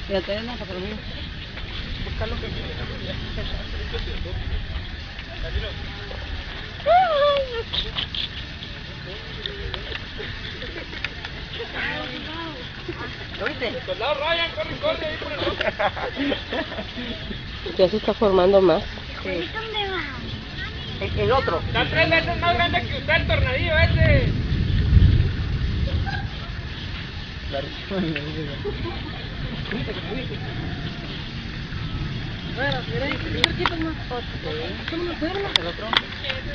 Ya tenés nada para mí. Búscalo. ¿Lo viste? Soldado Ryan, corre, corre ahí por el rojo. Ya se está formando más. Sí. El otro. Está 3 veces más grande que usted el tornadillo ese. Bueno, mira, ¿qué más? ¿Cómo me duermo? El otro.